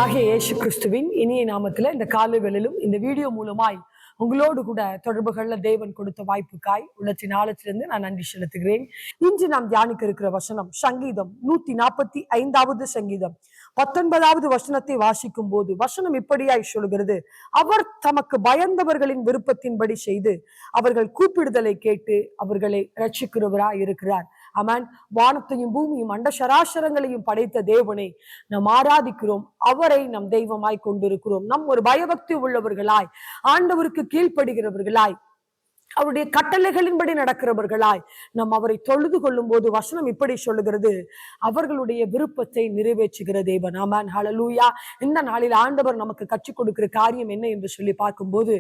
கர்த்தராகிய இயேசு கிறிஸ்துவின் இனிய நாமத்துல இந்த காலை வேளையிலும் இந்த வீடியோ மூலமாய் உங்களோடு கூட தொடர்புகள்ல தேவன் கொடுத்த வாய்ப்புக்காய் உள்ளத்தின் ஆழத்திலிருந்து நான் நன்றி செலுத்துகிறேன். இன்று நாம் தியானிக்க இருக்கிற வசனம் சங்கீதம் 145 சங்கீதம் 19 வசனத்தை வாசிக்கும் போது வசனம் இப்படியாய் சொல்கிறது, அவர் தமக்கு பயந்தவர்களின் விருப்பத்தின்படி செய்து அவர்கள் கூப்பிடுதலை கேட்டு அவர்களை ரட்சிக்கிறவராய் இருக்கிறார். ஆமென். வானத்தையும் பூமியும் அண்ட சராசரங்களையும் படைத்த தேவனை நாம் ஆராதிக்கிறோம். அவரை நம் தெய்வமாய் கொண்டிருக்கிறோம். நம் ஒரு பயபக்தி உள்ளவர்களாய், ஆண்டவருக்கு கீழ்ப்படுகிறவர்களாய், அவருடைய கட்டளைகளின்படி நடக்கிறவர்களாய் நாம் அவரை தொழுது கொள்ளும் போது வசனம் இப்படி சொல்லுகிறது, அவர்களுடைய விருப்பத்தை நிறைவேற்றுகிற தேவன். ஆமென். ஹல்லேலூயா. இந்த நாளில் ஆண்டவர் நமக்கு கற்றுக் கொடுக்கிற காரியம் என்ன என்று சொல்லி பார்க்கும்போது,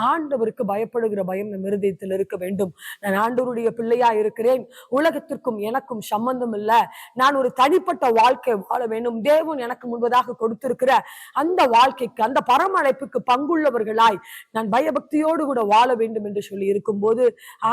ஆண்டவருக்கு பயப்படுகிற பயம் நம் இருதயத்தில் இருக்க வேண்டும். நான் ஆண்டவருடைய பிள்ளையா இருக்கிறேன், உலகத்திற்கும் எனக்கும் சம்பந்தம் இல்லை, நான் ஒரு தனிப்பட்ட வாழ்க்கை வாழ வேண்டும், தேவன் எனக்கு முன்பதாக கொடுத்திருக்கிற அந்த வாழ்க்கைக்கு, அந்த பரம அழைப்புக்கு பங்குள்ளவர்களாய் நான் பயபக்தியோடு கூட வாழ வேண்டும் என்று சொல்லி இருக்கும்போது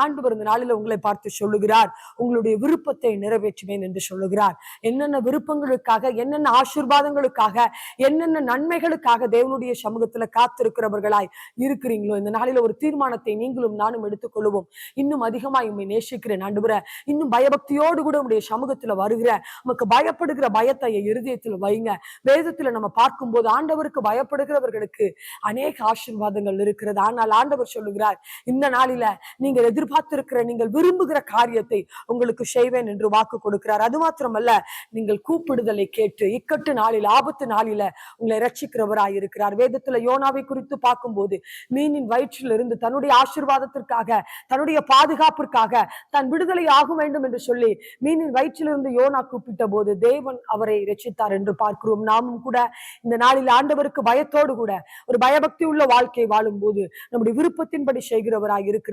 ஆண்டவர் இந்த நாளில் உங்களை பார்த்து சொல்லுகிறார், உங்களுடைய விருப்பத்தை நிறைவேற்றுவேன் என்று சொல்லுகிறார். என்னென்ன விருப்பங்களுக்காக, என்னென்ன ஆசீர்வாதங்களுக்காக, என்னென்ன நன்மைகளுக்காக தேவனுடைய சமூகத்துல காத்திருக்கிறவர்களாய் இருக்கிறீங்களோ, இந்த நாளில ஒரு தீர்மானத்தை நீங்களும் நானும் எடுத்துக்கொள்வோம். இன்னும் அதிகமாய் உண்மை நேசிக்கிறேன் ஆண்டவரே, இன்னும் பயபக்தியோடு கூட உங்களுடைய சமூகத்துல வருகிற, நமக்கு பயப்படுகிற பயத்தை இருதயத்தில் வைங்க. வேதத்துல நம்ம பார்க்கும்போது ஆண்டவருக்கு பயப்படுகிறவர்களுக்கு அநேக ஆசீர்வாதங்கள் இருக்கிறது. ஆனால் ஆண்டவர் சொல்லுகிறார், இந்த நாளில நீங்கள் எதிர்பார்த்திருக்கிற, நீங்கள் விரும்புகிற காரியத்தை உங்களுக்கு செய்வேன் என்று வாக்கு கொடுக்கிறார். அது மாத்திரமல்ல, நீங்கள் கூப்பிடுதலை கேட்டு இக்கட்டு நாளில், ஆபத்து நாளில உங்களை ரட்சிக்கிறவராய் இருக்கிறார். வேதத்துல யோனாவை குறித்து பார்க்கும்போது, மீனின் வயிற்றில் இருந்து தன்னுடைய ஆசீர்வாதத்திற்காக, தன்னுடைய பாதுகாப்பிற்காக, தன் விடுதலை ஆக வேண்டும் என்று சொல்லி மீனின் வயிற்றிலிருந்து யோனா கூப்பிட்ட போது தேவன் அவரை ரட்சித்தார் என்று பார்க்கிறோம். நாமும் கூட இந்த நாளில் ஆண்டவருக்கு பயத்தோடு கூட ஒரு பயபக்தி உள்ள வாழ்க்கை வாழும் போது நம்முடைய விருப்பத்தின்படி செய்கிறவராய் இருக்கிறார்.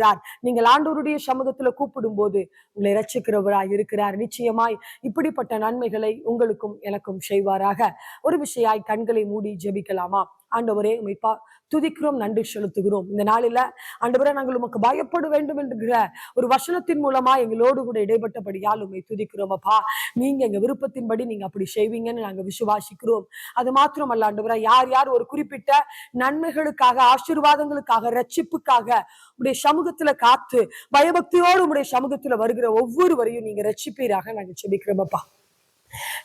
நீங்கள் ஆண்டவருடைய சமூகத்துல கூப்பிடும் போது உங்களை ரட்சிக்கிறவராய் இருக்கிறார். நிச்சயமாய் இப்படிப்பட்ட நன்மைகளை உங்களுக்கும் எனக்கும் செய்வாராக. ஒரு விஷயாய் கண்களை மூடி ஜெபிக்கலாமா? ஆண்டவரே, உம்மை துதிக்கிறோம், நன்றி செலுத்துகிறோம். இந்த நாளில ஆண்டவரே, நாங்கள் உமக்கு பயப்பட வேண்டும் என்கிற ஒரு வசனத்தின் மூலமா எங்களோடு கூட இடைப்பட்டபடியால் உம்மை துதிக்கிறோம். அப்பா, நீங்க எங்க விருப்பத்தின்படி நீங்க அப்படி செய்வீங்கன்னு நாங்க விசுவாசிக்கிறோம். அது மாத்திரமல்ல ஆண்டவரே, யார் யார் ஒரு குறிப்பிட்ட நன்மைகளுக்காக, ஆசீர்வாதங்களுக்காக, ரட்சிப்புக்காக உடைய சமூகத்துல காத்து பயபக்தியோடு உடைய சமூகத்துல வருகிற ஒவ்வொருவரையும் நீங்க ரட்சிப்பீராக நாங்க ஜெபிக்கிறோம். அப்பா,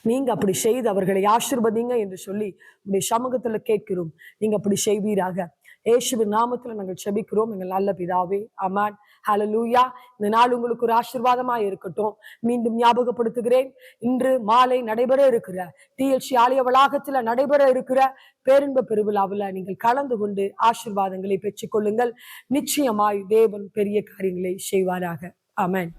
நீங்க அப்படி செய்து அவர்களை ஆசீர்வதிங்க என்று சொல்லி உடைய சமூகத்துல கேட்கிறோம். நீங்க அப்படி செய்வீராக. இயேசுவின் நாமத்துல நாங்கள் ஜெபிக்கிறோம் எங்கள் நல்ல பிதாவே. ஆமென். ஹல்லேலூயா. இந்த நாள் உங்களுக்கு ஒரு ஆசீர்வாதமா இருக்கட்டும். மீண்டும் ஞாபகப்படுத்துகிறேன், இன்று மாலை நடைபெற இருக்கிற TLC ஆலய வளாகத்துல நடைபெற இருக்கிற பேரின்ப பெருவிழாவில் நீங்கள் கலந்து கொண்டு ஆசீர்வாதங்களை பெற்றுக் கொள்ளுங்கள். நிச்சயமாய் தேவன் பெரிய காரியங்களை செய்வாராக. ஆமென்.